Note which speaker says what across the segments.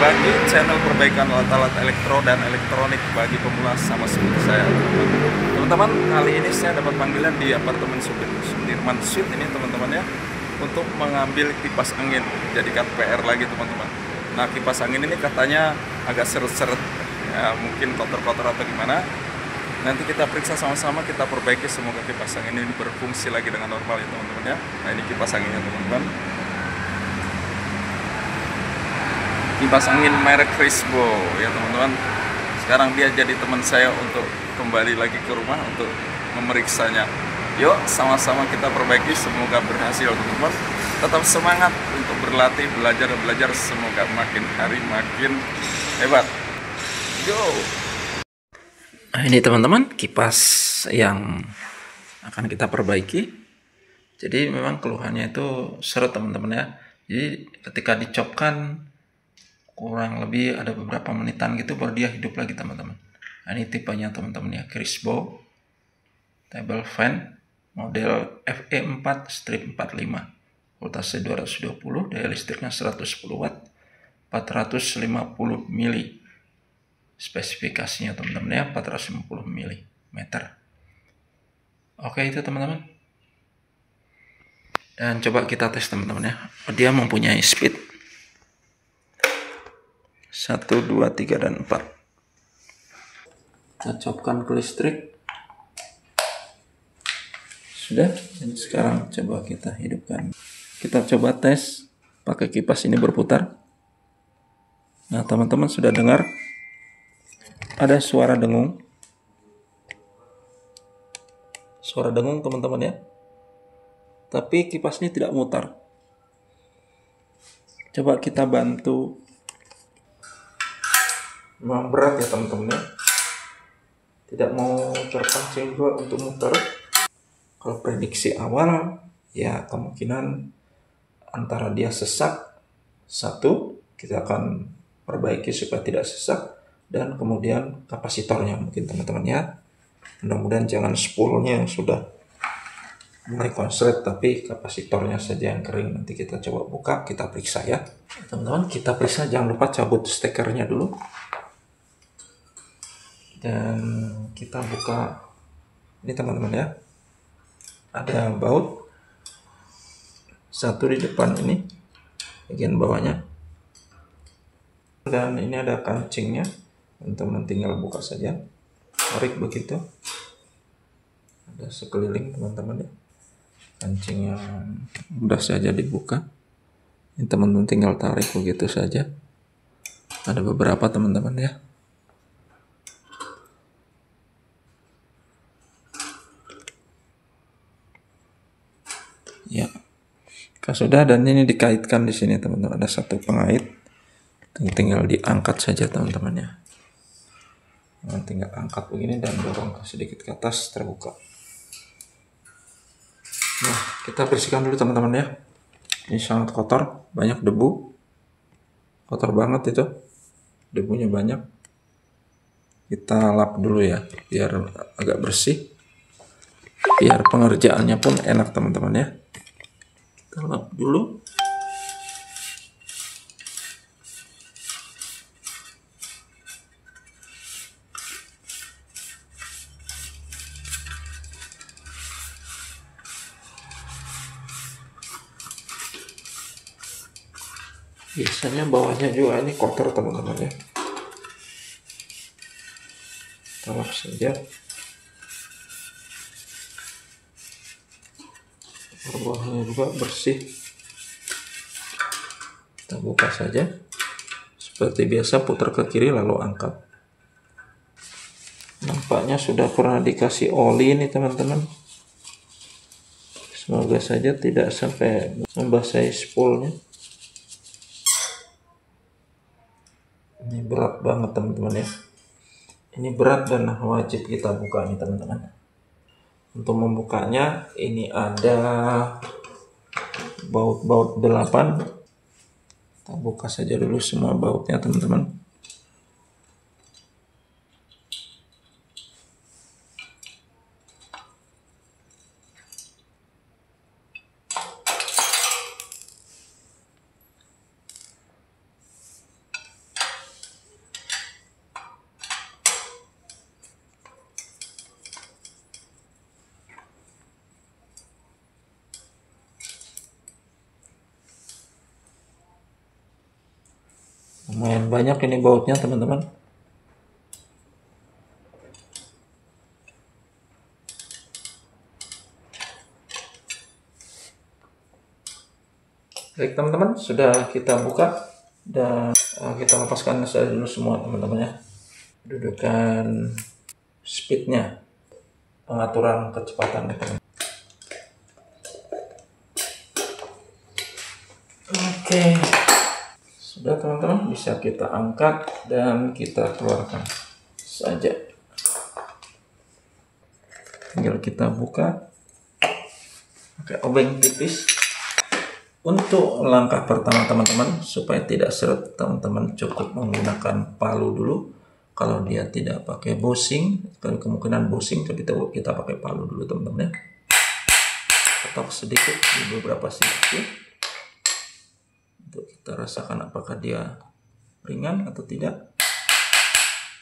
Speaker 1: bagi channel perbaikan alat-alat elektro dan elektronik bagi pemula sama seperti saya. Teman-teman, kali ini saya dapat panggilan di apartemen Sudirman Suite ini teman-teman ya, untuk mengambil kipas angin, jadikan PR lagi teman-teman. Nah, kipas angin ini katanya agak seret-seret, ya mungkin kotor-kotor atau gimana. Nanti kita periksa sama-sama, kita perbaiki, semoga kipas angin ini berfungsi lagi dengan normal ya teman-teman ya. Nah, ini kipas anginnya teman-teman. Kipas angin merek Crisbo ya teman-teman. Sekarang dia jadi teman saya untuk kembali lagi ke rumah untuk memeriksanya. Yuk sama-sama kita perbaiki, semoga berhasil teman-teman. Tetap semangat untuk berlatih, belajar, semoga makin hari makin hebat. Go! Nah, ini teman-teman kipas yang akan kita perbaiki. Jadi memang keluhannya itu seret teman-teman ya. Jadi ketika dicopkan kurang lebih ada beberapa menitan gitu baru dia hidup lagi teman-teman. Nah, ini tipenya teman-teman ya, Crisbo table fan model FE4 strip 45, voltase 220, daya listriknya 110 watt, 450 mili. Spesifikasinya teman-teman ya, 450 mm. Oke, itu teman-teman. Dan coba kita tes teman-teman ya. Dia mempunyai speed 1, 2, 3, dan 4. Kita copkan ke listrik. Sudah, dan sekarang coba kita hidupkan. Kita coba tes pakai kipas ini berputar. Nah, teman-teman sudah dengar ada suara dengung. Suara dengung teman-teman ya. Tapi kipas ini tidak mutar. Coba kita bantu. Memang berat ya teman-teman ya. Tidak mau terpancing juga untuk muter. Kalau prediksi awal ya kemungkinan antara dia sesak, satu kita akan perbaiki supaya tidak sesak, dan kemudian kapasitornya mungkin teman-teman ya. Mudah-mudahan jangan spoolnya yang sudah mulai konslet tapi kapasitornya saja yang kering. Nanti kita coba buka, kita periksa ya teman-teman. Kita periksa, jangan lupa cabut stekernya dulu, dan kita buka ini teman-teman ya. Ada baut satu di depan ini bagian bawahnya, dan ini ada kancingnya. Teman-teman tinggal buka saja, tarik begitu, ada sekeliling teman-teman ya. Kancingnya mudah saja dibuka. Ini teman-teman tinggal tarik begitu saja. Ada beberapa teman-teman ya. Ya, sudah, dan ini dikaitkan di sini teman-teman. Ada satu pengait, tinggal diangkat saja teman-teman ya. Nah, tinggal angkat begini dan dorong sedikit ke atas, terbuka. Nah, kita bersihkan dulu teman-teman ya. Ini sangat kotor, banyak debu, kotor banget itu, debunya banyak. Kita lap dulu ya, biar agak bersih, biar pengerjaannya pun enak teman-teman ya. Kita lap dulu. Biasanya bawahnya juga ini kotor teman-teman ya. Kita lap saja. Bawahnya juga bersih. Kita buka saja. Seperti biasa, putar ke kiri lalu angkat. Nampaknya sudah pernah dikasih oli ini teman-teman. Semoga saja tidak sampai membasahi spoolnya. Ini berat banget teman-teman ya. Ini berat dan wajib kita buka nih teman-teman. Untuk membukanya ini ada baut-baut 8. Kita buka saja dulu semua bautnya teman-teman.
Speaker 2: Lumayan banyak ini bautnya teman-teman. Baik teman-teman, sudah kita buka dan kita lepaskan saja dulu semua teman-teman ya. Dudukan speednya, pengaturan kecepatan teman-teman. Oke, sudah teman-teman, bisa kita angkat dan kita keluarkan saja. Tinggal kita buka pakai obeng tipis. Untuk langkah pertama teman-teman, supaya tidak seret, teman-teman cukup menggunakan palu dulu. Kalau dia tidak pakai bushing, kalau kemungkinan bushing, kita pakai palu dulu teman-teman ya. Ketok sedikit di beberapa sisi untuk kita rasakan apakah dia ringan atau tidak.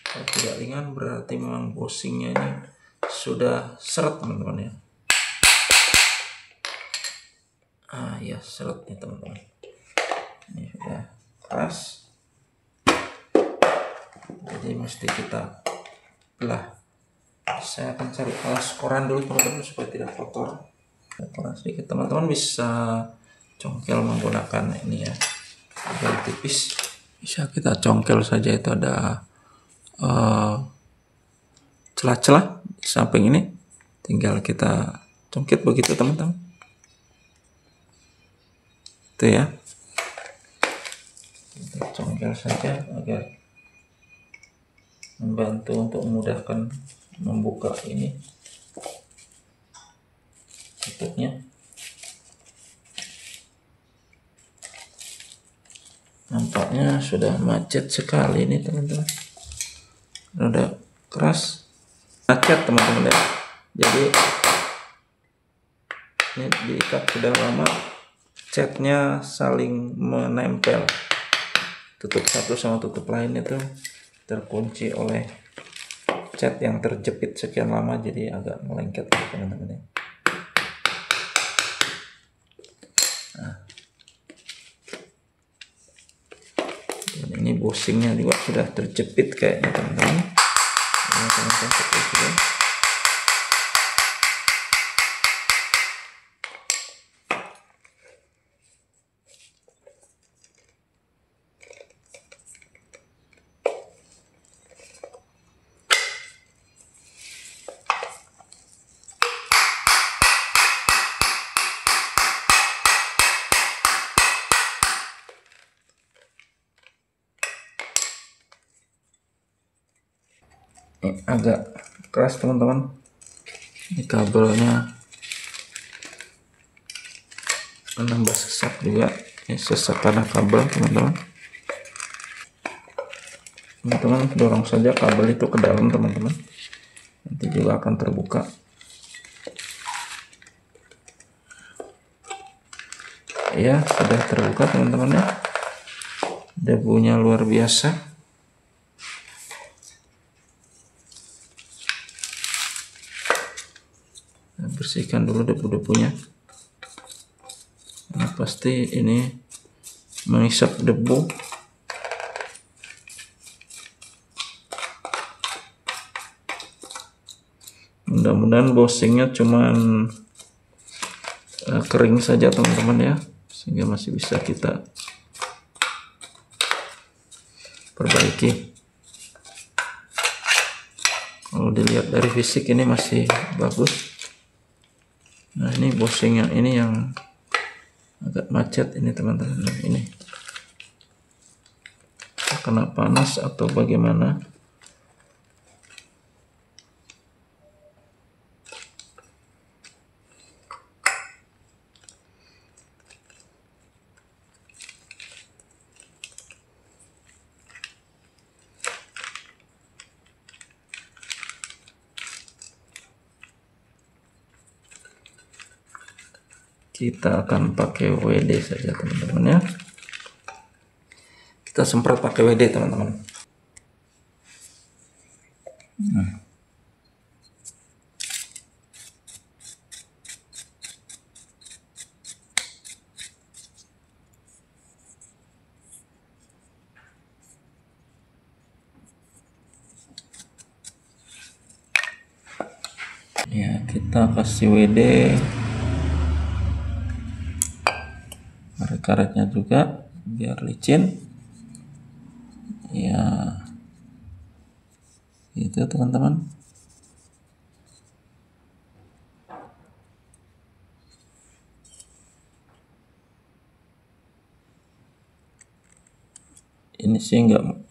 Speaker 2: Kalau tidak ringan berarti memang bushingnya ini sudah seret teman-teman ya. Ya seret nih teman-teman, ini sudah keras, jadi mesti kita belah. Saya akan cari alas koran dulu teman-teman supaya tidak kotor. Koran sedikit, teman-teman bisa congkel menggunakan ini ya, agak tipis. Bisa kita congkel saja, itu ada celah-celah di samping ini, tinggal kita congkit begitu teman-teman. Itu ya, kita congkel saja agar membantu untuk memudahkan membuka ini tutupnya. Nampaknya sudah macet sekali ini teman-teman, udah keras, macet teman-teman ya. Jadi ini diikat sudah lama, catnya saling menempel, tutup satu sama tutup lain itu terkunci oleh cat yang terjepit sekian lama, jadi agak melengket teman-teman ya. Nah, dan ini bushingnya juga sudah terjepit kayaknya teman-teman. Ini agak keras teman-teman, ini kabelnya menambah sesak juga, ini sesak karena kabel teman-teman. Teman-teman dorong saja kabel itu ke dalam teman-teman, nanti juga akan terbuka. Ya sudah terbuka teman-teman ya, debunya luar biasa. Bersihkan dulu debu-debunya, nah, pasti ini menghisap debu. Mudah-mudahan bushingnya cuman kering saja teman-teman ya, sehingga masih bisa kita perbaiki. Kalau dilihat dari fisik ini masih bagus. Nah ini bushing yang ini yang agak macet ini teman-teman. Nah, ini kena panas atau bagaimana? Kita akan pakai WD saja teman-teman ya. Kita semprot pakai WD teman-teman. kita kasih WD, karet-karetnya juga biar licin ya, gitu teman-teman. Ini sih enggak,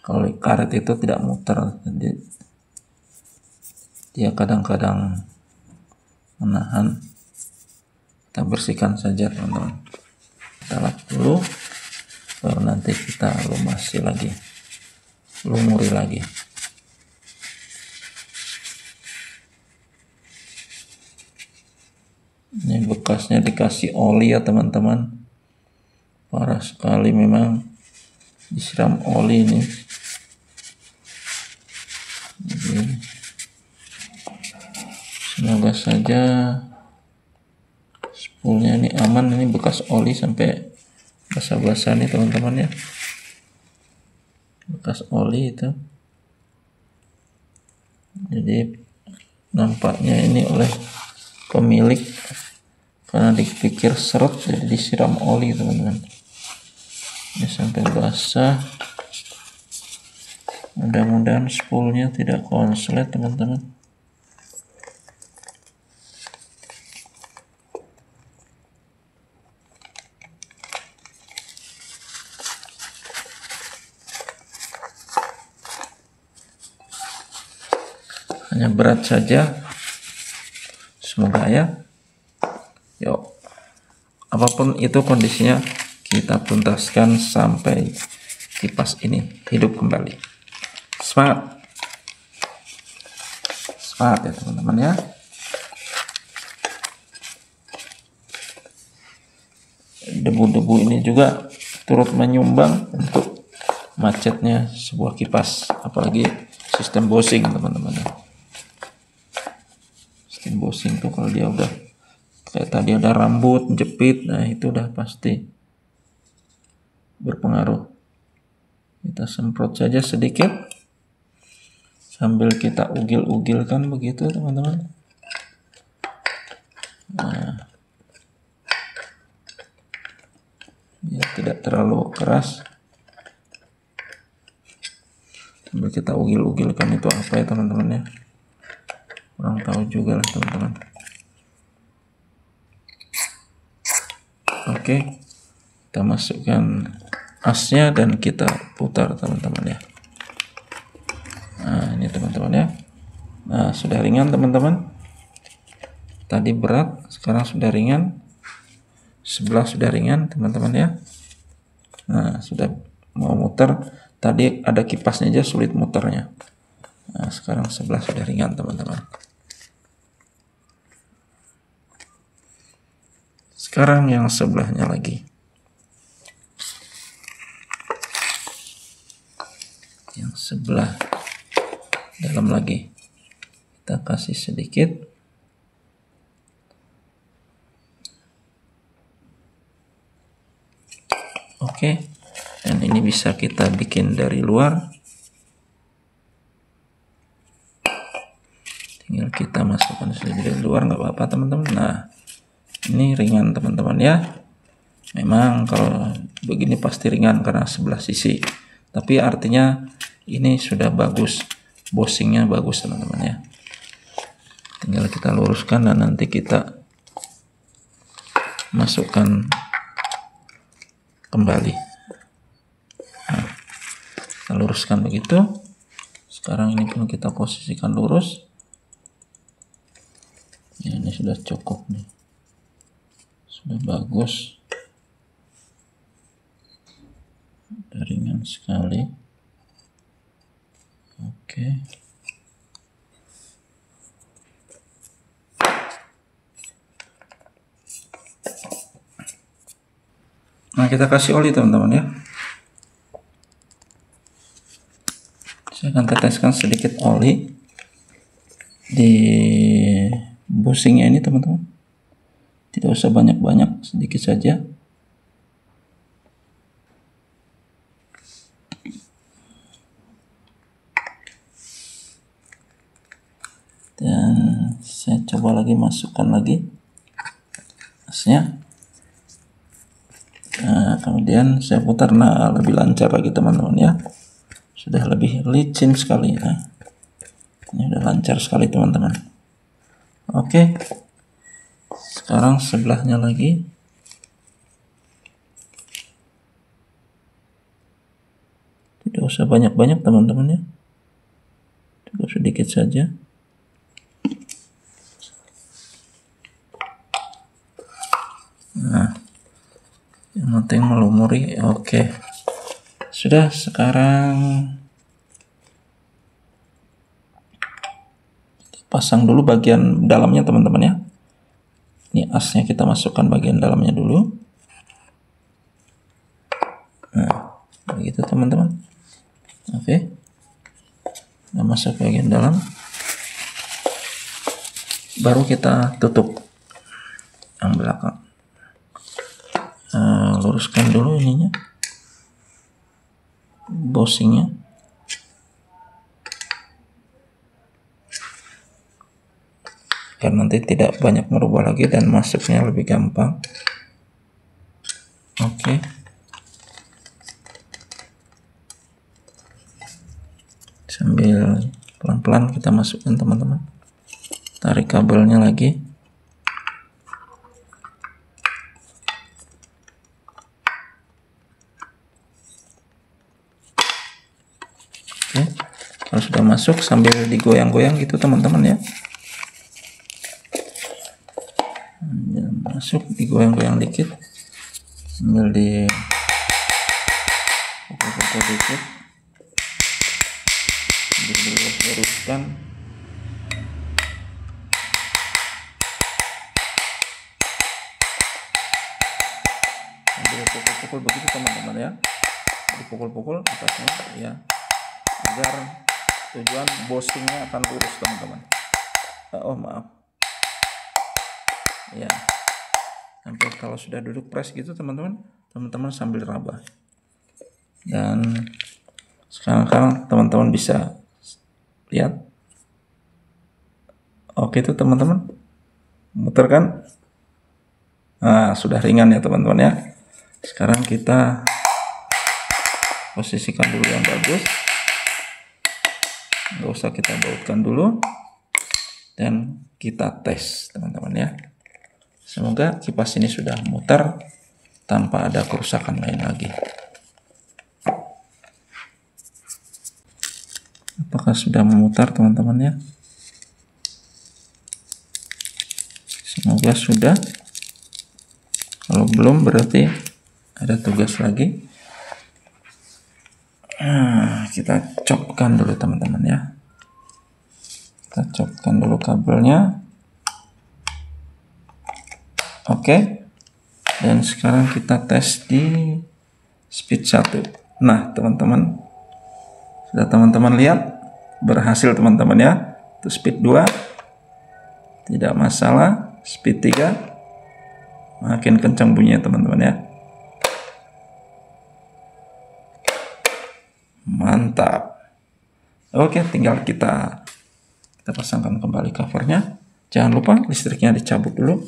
Speaker 2: kalau karet itu tidak muter, jadi dia kadang-kadang menahan. Kita bersihkan saja teman-teman, kita lap dulu, baru nanti kita lumasi lagi, lumuri lagi. Ini bekasnya dikasih oli ya teman-teman, parah sekali memang, disiram oli ini. Jadi, semoga saja spoolnya ini aman. Ini bekas oli sampai basah-basah nih teman-teman ya, bekas oli itu. Jadi nampaknya ini oleh pemilik karena dipikir seret jadi disiram oli teman-teman. Ini sampai basah, mudah-mudahan spoolnya tidak konslet teman-teman. Hanya berat saja, semoga ya. Yuk, apapun itu kondisinya, kita tuntaskan sampai kipas ini hidup kembali. Semangat, semangat ya teman-teman ya. Debu-debu ini juga turut menyumbang untuk macetnya sebuah kipas, apalagi sistem bushing teman-teman ya. Sistem bushing tuh kalau dia udah kayak tadi ada rambut jepit, nah itu udah pasti berpengaruh. Kita semprot saja sedikit sambil kita ugil-ugilkan begitu teman-teman. Nah, ya tidak terlalu keras, sambil kita ugil-ugilkan. Itu apa ya teman-teman ya, kurang tahu juga lah teman-teman. Oke, kita masukkan asnya dan kita putar teman-teman ya. Nah ini teman-teman ya, nah sudah ringan teman-teman. Tadi berat, sekarang sudah ringan. Sebelah sudah ringan teman-teman ya. Nah sudah mau muter, tadi ada kipasnya aja sulit muternya. Nah sekarang sebelah sudah ringan teman-teman. Sekarang yang sebelahnya lagi, yang sebelah dalam lagi, kita kasih sedikit. Oke, dan ini bisa kita bikin dari luar, tinggal kita masukkan sedikit dari luar, nggak apa-apa teman-teman. Nah ini ringan teman-teman ya. Memang kalau begini pasti ringan karena sebelah sisi, tapi artinya ini sudah bagus, bushingnya bagus teman-teman ya. Tinggal kita luruskan dan nanti kita masukkan kembali. Nah, kita luruskan begitu. Sekarang ini pun kita posisikan lurus ya, ini sudah cukup nih, sudah bagus, sudah ringan sekali. Oke. Nah kita kasih oli teman-teman ya. Saya akan teteskan sedikit oli di bushingnya ini teman-teman. Tidak usah banyak-banyak, sedikit saja. Dan coba lagi, masukkan lagi asnya. Nah, kemudian saya putar. Nah, lebih lancar lagi teman-teman ya, sudah lebih licin sekali. Nah, ini udah lancar sekali teman-teman. Oke, sekarang sebelahnya lagi. Tidak usah banyak-banyak teman-teman ya, cukup sedikit saja. Nah, yang penting melumuri. Oke, sudah. Sekarang pasang dulu bagian dalamnya teman-teman ya. Ini asnya kita masukkan bagian dalamnya dulu. Nah, begitu teman-teman. Oke, kita masuk bagian dalam, baru kita tutup yang belakang. Luruskan dulu ininya, bosingnya. Biar nanti tidak banyak merubah lagi dan masuknya lebih gampang. Oke. Sambil pelan-pelan kita masukkan teman-teman. Tarik kabelnya lagi. Oke. Kalau sudah masuk, sambil digoyang-goyang gitu teman-teman ya. Masuk, digoyang-goyang dikit, sambil di pukul-pukul dikit, diluruskan. Sambil pukul-pukul begitu teman-teman ya, dipukul-pukul atasnya ya, agar tujuan bosingnya akan lurus teman-teman. Oh maaf ya, sampai kalau sudah duduk press gitu teman-teman, teman-teman sambil raba. Dan sekarang teman-teman bisa lihat. Oke itu teman-teman, muter kan. Nah, sudah ringan ya teman-teman ya. Sekarang kita posisikan dulu yang bagus, nggak usah kita bautkan dulu, dan kita tes teman-teman ya. Semoga kipas ini sudah muter tanpa ada kerusakan lain lagi. Apakah sudah memutar teman-teman ya? Semoga sudah. Kalau belum berarti ada tugas lagi. Nah, kita copkan dulu teman-teman ya. Kita copkan dulu kabelnya. Oke. Dan sekarang kita tes di speed 1. Nah, teman-teman, sudah teman-teman lihat berhasil teman-teman ya. Itu speed 2 tidak masalah. Speed 3 makin kencang bunyinya teman-teman ya. Mantap. Oke, tinggal kita pasangkan kembali covernya. Jangan lupa listriknya dicabut dulu.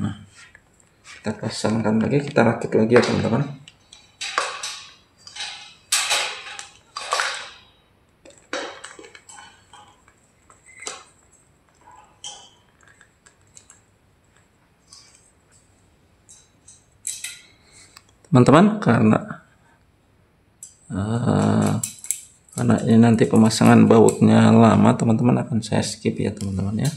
Speaker 2: Nah, kita pasangkan lagi, kita rakit lagi ya teman-teman. Teman-teman, karena ini nanti pemasangan bautnya lama, teman-teman, akan saya skip ya teman-teman ya.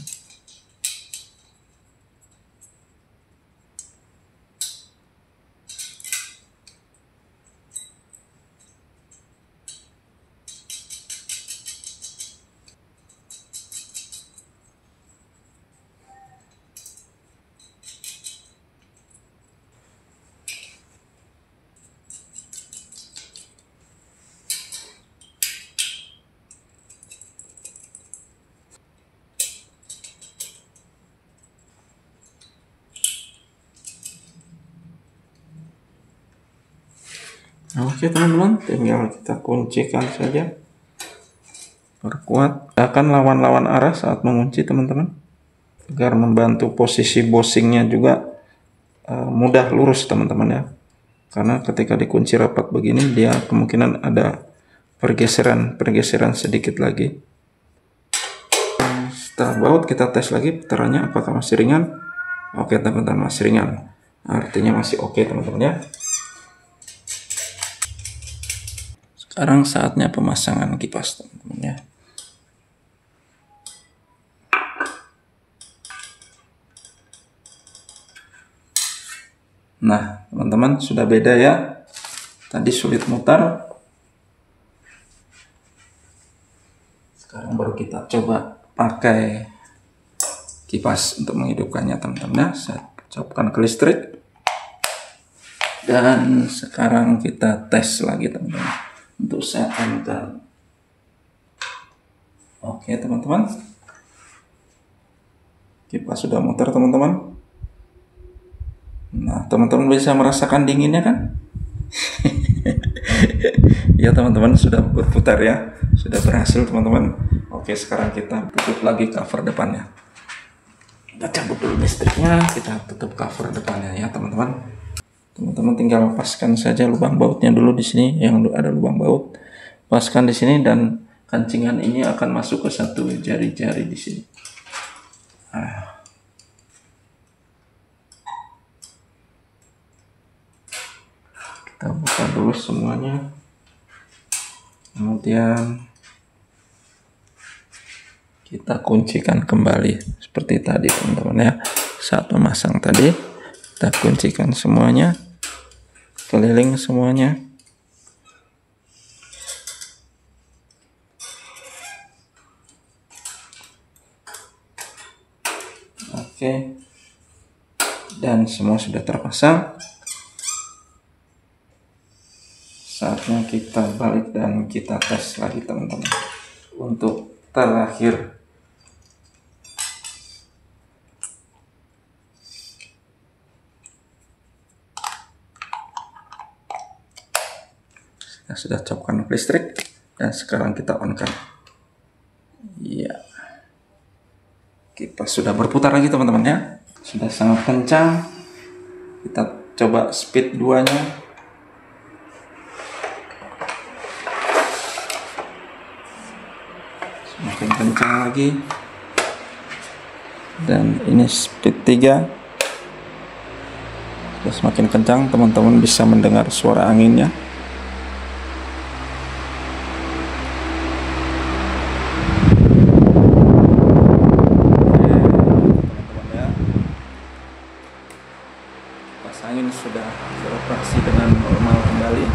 Speaker 2: Oke teman-teman, tinggal kita kuncikan saja. Perkuat. Akan lawan-lawan arah saat mengunci teman-teman, agar membantu posisi bosingnya juga mudah lurus teman-teman ya. Karena ketika dikunci rapat begini, dia kemungkinan ada pergeseran sedikit lagi. Setelah baut kita tes lagi putarannya apakah masih ringan. Oke teman-teman, masih ringan, artinya masih oke teman-teman ya. Sekarang saatnya pemasangan kipas teman-teman ya. Nah teman-teman, sudah beda ya, tadi sulit mutar, sekarang baru kita coba pakai kipas untuk menghidupkannya teman-teman ya. Saya copkan ke listrik dan sekarang kita tes lagi teman-teman untuk saya enter. Oke teman-teman, kipas sudah muter teman-teman. Nah teman-teman bisa merasakan dinginnya kan? Ya teman-teman, sudah berputar ya, sudah berhasil teman-teman. Oke, sekarang kita tutup lagi cover depannya. Kita cabut dulu listriknya, kita tutup cover depannya ya teman-teman. Teman-teman tinggal paskan saja lubang bautnya dulu di sini, yang ada lubang baut. Paskan di sini dan kancingan ini akan masuk ke satu jari-jari di sini. Nah. Kita buka dulu semuanya. Kemudian kita kuncikan kembali seperti tadi teman-teman ya. Saat memasang tadi kita kuncikan semuanya, keliling semuanya. Oke, dan semua sudah terpasang. Saatnya kita balik dan kita tes lagi teman-teman untuk terakhir. Kita sudah copkan listrik dan sekarang kita on kan. Iya, kipas sudah berputar lagi teman-teman ya, sudah sangat kencang. Kita coba speed 2-nya. Semakin kencang lagi. Dan ini speed 3. Sudah semakin kencang, teman-teman bisa mendengar suara anginnya. Kipas angin sudah beroperasi dengan normal kembali.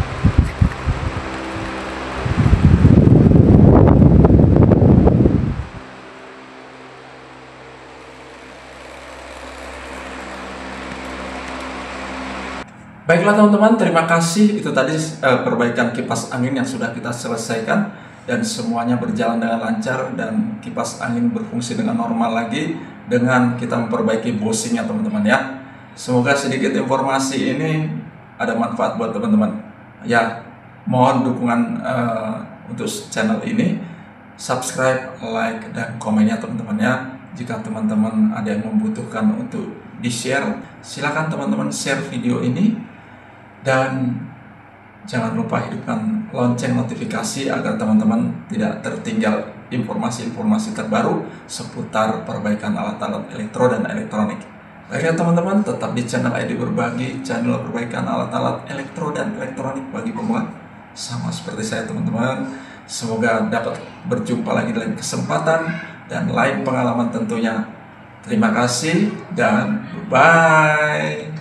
Speaker 2: Baiklah teman-teman, terima kasih. Itu tadi perbaikan kipas angin yang sudah kita selesaikan dan semuanya berjalan dengan lancar dan kipas angin berfungsi dengan normal lagi dengan kita memperbaiki bosingnya teman-teman ya. Semoga sedikit informasi ini ada manfaat buat teman-teman. Ya, mohon dukungan untuk channel ini, subscribe, like, dan komennya teman-teman ya. Jika teman-teman ada yang membutuhkan untuk di-share, silakan teman-teman share video ini. Dan jangan lupa hidupkan lonceng notifikasi agar teman-teman tidak tertinggal informasi-informasi terbaru seputar perbaikan alat-alat elektro dan elektronik. Baiklah teman-teman, tetap di channel ID Berbagi, channel perbaikan alat-alat elektro dan elektronik bagi pemula. Sama seperti saya teman-teman. Semoga dapat berjumpa lagi dalam kesempatan dan lain pengalaman tentunya. Terima kasih dan bye.